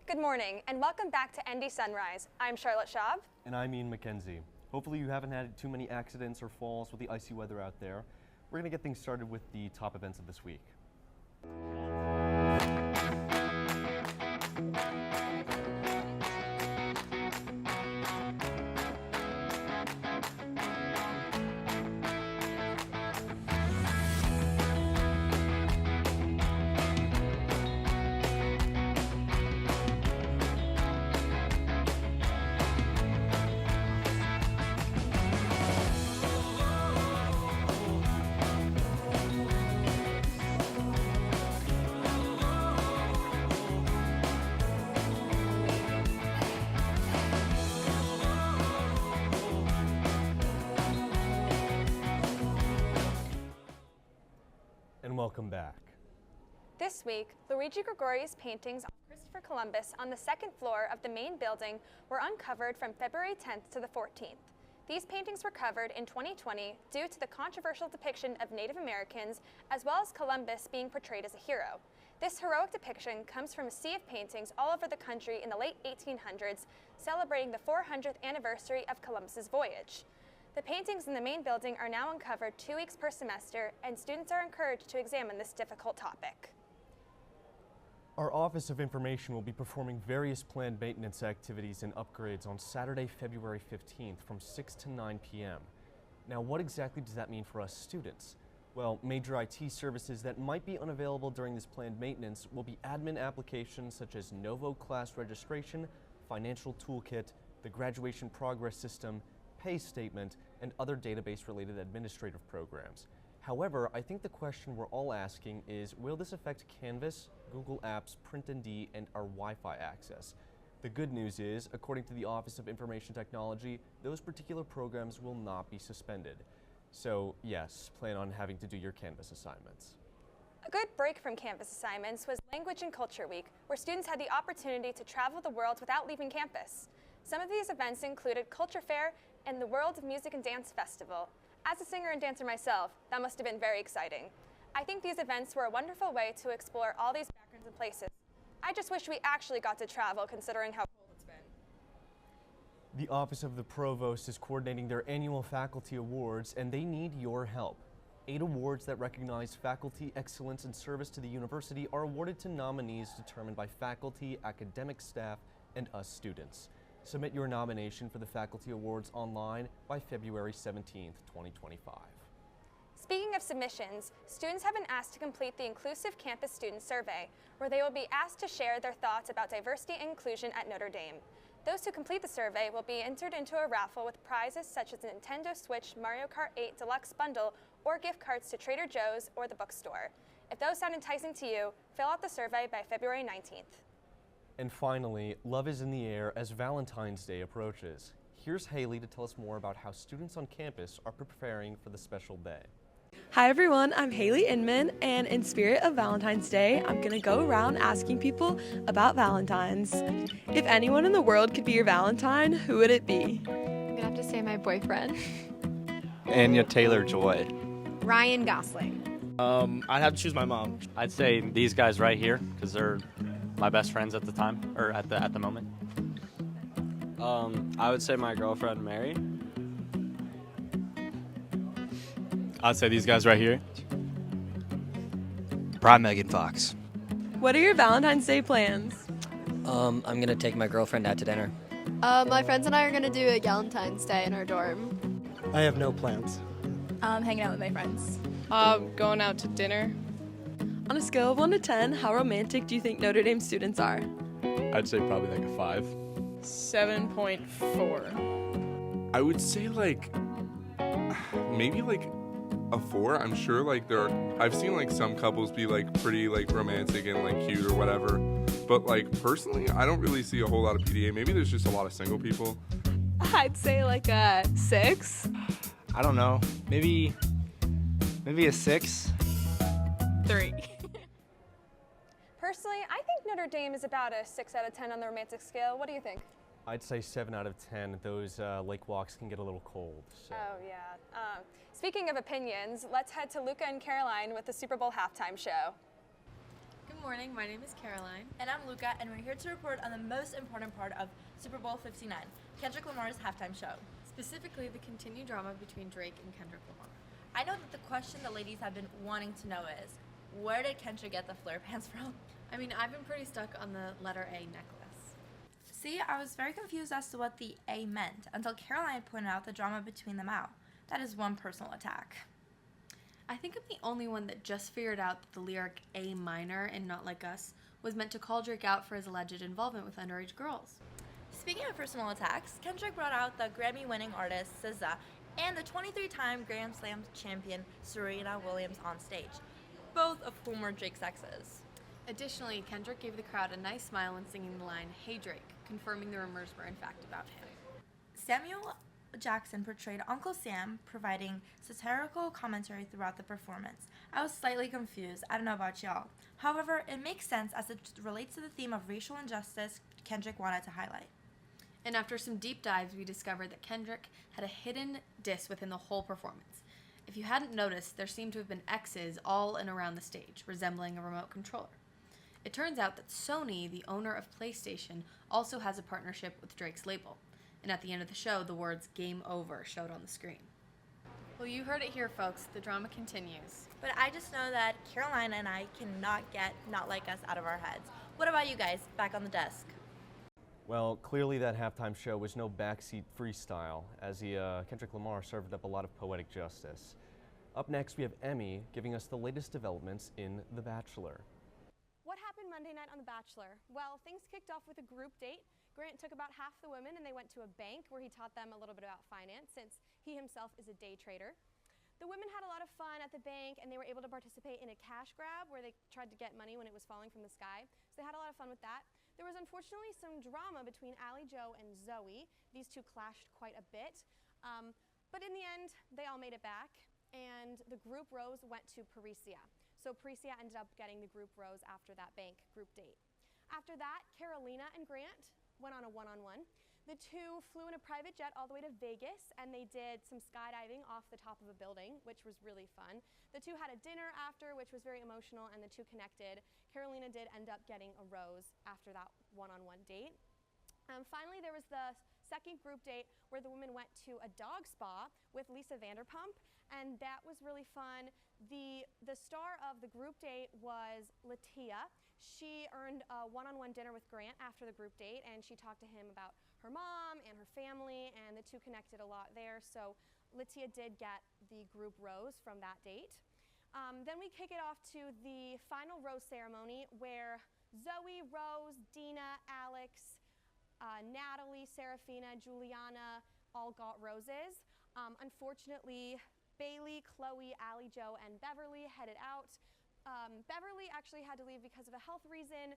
Good morning and welcome back to ND Sunrise. I'm Charlotte Schaub. And I'm Ian MacKenzie. Hopefully you haven't had too many accidents or falls with the icy weather out there. We're going to get things started with the top events of this week. And welcome back. This week, Luigi Gregori's paintings of Christopher Columbus on the second floor of the main building were uncovered from February 10th to the 14th. These paintings were covered in 2020 due to the controversial depiction of Native Americans as well as Columbus being portrayed as a hero. This heroic depiction comes from a sea of paintings all over the country in the late 1800s, celebrating the 400th anniversary of Columbus's voyage. The paintings in the main building are now uncovered 2 weeks per semester, and students are encouraged to examine this difficult topic. Our Office of Information will be performing various planned maintenance activities and upgrades on Saturday, February 15th from 6 to 9 p.m. Now, what exactly does that mean for us students? Well, major IT services that might be unavailable during this planned maintenance will be admin applications such as Novo class registration, financial toolkit, the graduation progress system, pay statement, and other database-related administrative programs. However, I think the question we're all asking is, will this affect Canvas, Google Apps, PrintND, and our Wi-Fi access? The good news is, according to the Office of Information Technology, those particular programs will not be suspended. So yes, plan on having to do your Canvas assignments. A good break from Canvas assignments was Language and Culture Week, where students had the opportunity to travel the world without leaving campus. Some of these events included Culture Fair and the World of Music and Dance Festival. As a singer and dancer myself, that must have been very exciting. I think these events were a wonderful way to explore all these backgrounds and places. I just wish we actually got to travel considering how cold it's been. The Office of the Provost is coordinating their annual faculty awards, and they need your help. 8 awards that recognize faculty excellence and service to the university are awarded to nominees determined by faculty, academic staff, and us students. Submit your nomination for the Faculty Awards online by February 17th, 2025. Speaking of submissions, students have been asked to complete the Inclusive Campus Student Survey, where they will be asked to share their thoughts about diversity and inclusion at Notre Dame. Those who complete the survey will be entered into a raffle with prizes such as a Nintendo Switch Mario Kart 8 Deluxe Bundle or gift cards to Trader Joe's or the bookstore. If those sound enticing to you, fill out the survey by February 19th. And finally, love is in the air as Valentine's Day approaches. Here's Hailey to tell us more about how students on campus are preparing for the special day. Hi everyone, I'm Hailey Inman, and in spirit of Valentine's Day, I'm gonna go around asking people about Valentines. If anyone in the world could be your Valentine, who would it be? I'm gonna have to say my boyfriend. Anya Taylor-Joy. Ryan Gosling. I'd have to choose my mom. I'd say these guys right here, because they're my best friends at the time, or at the moment. I would say my girlfriend, Mary. I'd say these guys right here. Probably Megan Fox. What are your Valentine's Day plans? I'm gonna take my girlfriend out to dinner. My friends and I are gonna do a Valentine's Day in our dorm. I have no plans. Hanging out with my friends. Going out to dinner. On a scale of 1 to 10, how romantic do you think Notre Dame students are? I'd say probably like a 5. 7.4. I would say like maybe like a 4. I'm sure like I've seen like some couples be like pretty like romantic and like cute or whatever, but like personally I don't really see a whole lot of PDA. Maybe there's just a lot of single people. I'd say like a 6. I don't know. Maybe a 6. 3. Personally, I think Notre Dame is about a 6 out of 10 on the romantic scale. What do you think? I'd say 7 out of 10. Those lake walks can get a little cold. So. Oh, yeah. Speaking of opinions, let's head to Luka and Carroline with the Super Bowl halftime show. Good Good morning, my name is Caroline. And I'm Luka, and we're here to report on the most important part of Super Bowl 59, Kendrick Lamar's halftime show. Specifically, the continued drama between Drake and Kendrick Lamar. I know that the question the ladies have been wanting to know is, where did Kendrick get the flare pants from? I mean, I've been pretty stuck on the letter A necklace. See, I was very confused as to what the A meant until Caroline pointed out the drama between them out. That is one personal attack. I think I'm the only one that just figured out that the lyric A minor in Not Like Us was meant to call Drake out for his alleged involvement with underage girls. Speaking of personal attacks, Kendrick brought out the Grammy-winning artist SZA and the 23-time Grand Slam champion Serena Williams on stage, both of whom were Drake's exes. Additionally, Kendrick gave the crowd a nice smile when singing the line, "Hey Drake," confirming the rumors were in fact about him. Samuel Jackson portrayed Uncle Sam, providing satirical commentary throughout the performance. I was slightly confused, I don't know about y'all. However, it makes sense as it relates to the theme of racial injustice Kendrick wanted to highlight. And after some deep dives, we discovered that Kendrick had a hidden diss within the whole performance. If you hadn't noticed, there seemed to have been X's all in around the stage, resembling a remote controller. It turns out that Sony, the owner of PlayStation, also has a partnership with Drake's label. And at the end of the show, the words "Game Over" showed on the screen. Well, you heard it here, folks. The drama continues. But I just know that Caroline and I cannot get Not Like Us out of our heads. What about you guys, back on the desk? Well, clearly that halftime show was no backseat freestyle, as Kendrick Lamar served up a lot of poetic justice. Up next, we have Emmie giving us the latest developments in The Bachelor. What happened Monday night on The Bachelor? Well, things kicked off with a group date. Grant took about half the women and they went to a bank where he taught them a little bit about finance since he himself is a day trader. The women had a lot of fun at the bank and they were able to participate in a cash grab where they tried to get money when it was falling from the sky. So they had a lot of fun with that. There was unfortunately some drama between Allie Joe and Zoe. These two clashed quite a bit. But in the end, they all made it back and the group rose went to Parisia. So Parisia ended up getting the group rose after that bank group date. After that, Carolina and Grant went on a one-on-one. The two flew in a private jet all the way to Vegas and they did some skydiving off the top of a building, which was really fun. The two had a dinner after, which was very emotional, and the two connected. Carolina did end up getting a rose after that one-on-one date. Finally, there was the second group date where the women went to a dog spa with Lisa Vanderpump, and that was really fun. The star of the group date was Latia. She earned a one-on-one dinner with Grant after the group date, and she talked to him about her mom and her family, and the two connected a lot there. So Latia did get the group rose from that date. Then we kick it off to the final rose ceremony where Zoe, Rose, Dina, Alex, Natalie, Serafina, Juliana all got roses. Unfortunately, Bailey, Chloe, Allie Joe, and Beverly headed out. Beverly actually had to leave because of a health reason,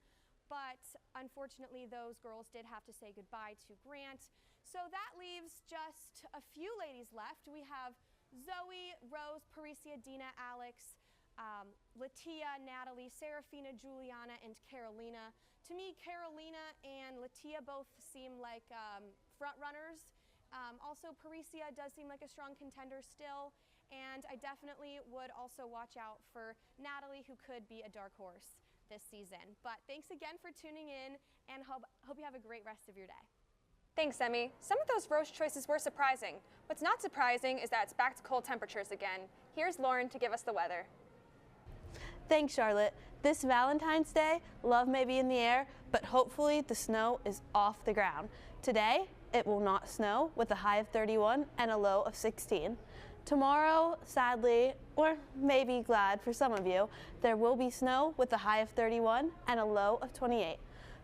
but unfortunately those girls did have to say goodbye to Grant. So that leaves just a few ladies left. We have Zoe, Rose, Parisia, Dina, Alex, Latia, Natalie, Serafina, Juliana, and Carolina. To me, Carolina and Latia both seem like front runners. Also, Parisia does seem like a strong contender still, and I definitely would also watch out for Natalie, who could be a dark horse this season. But thanks again for tuning in, and hope you have a great rest of your day. Thanks, Emmie. Some of those rose choices were surprising. What's not surprising is that it's back to cold temperatures again. Here's Lauren to give us the weather. Thanks, Charlotte. This Valentine's Day, love may be in the air, but hopefully the snow is off the ground. Today, it will not snow with a high of 31 and a low of 16. Tomorrow, sadly, or maybe glad for some of you, there will be snow with a high of 31 and a low of 28.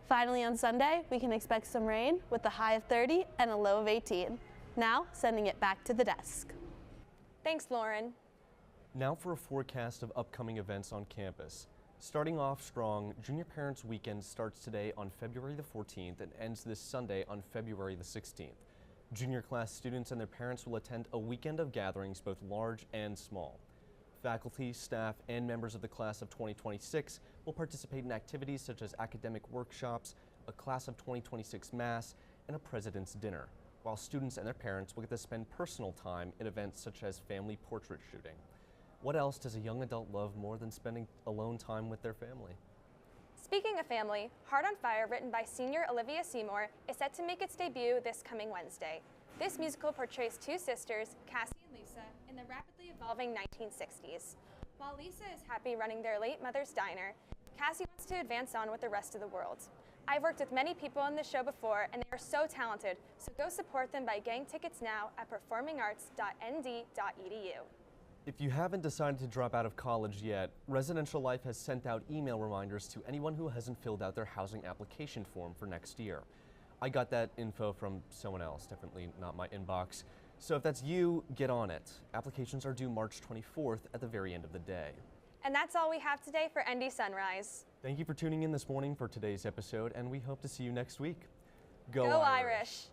Finally, on Sunday, we can expect some rain with a high of 30 and a low of 18. Now, sending it back to the desk. Thanks, Lauren. Now for a forecast of upcoming events on campus. Starting off strong, Junior Parents Weekend starts today on February the 14th and ends this Sunday on February the 16th. Junior class students and their parents will attend a weekend of gatherings, both large and small. Faculty, staff, and members of the class of 2026 will participate in activities such as academic workshops, a class of 2026 mass, and a president's dinner, while students and their parents will get to spend personal time in events such as family portrait shooting. What else does a young adult love more than spending alone time with their family? Speaking of family, Heart on Fire, written by senior Olivia Seymour, is set to make its debut this coming Wednesday. This musical portrays two sisters, Cassie and Lisa, in the rapidly evolving 1960s. While Lisa is happy running their late mother's diner, Cassie wants to advance on with the rest of the world. I've worked with many people on this show before, and they are so talented, so go support them by getting tickets now at performingarts.nd.edu. If you haven't decided to drop out of college yet, Residential Life has sent out email reminders to anyone who hasn't filled out their housing application form for next year. I got that info from someone else, definitely not my inbox. So if that's you, get on it. Applications are due March 24th at the very end of the day. And that's all we have today for ND Sunrise. Thank you for tuning in this morning for today's episode, and we hope to see you next week. Go Irish!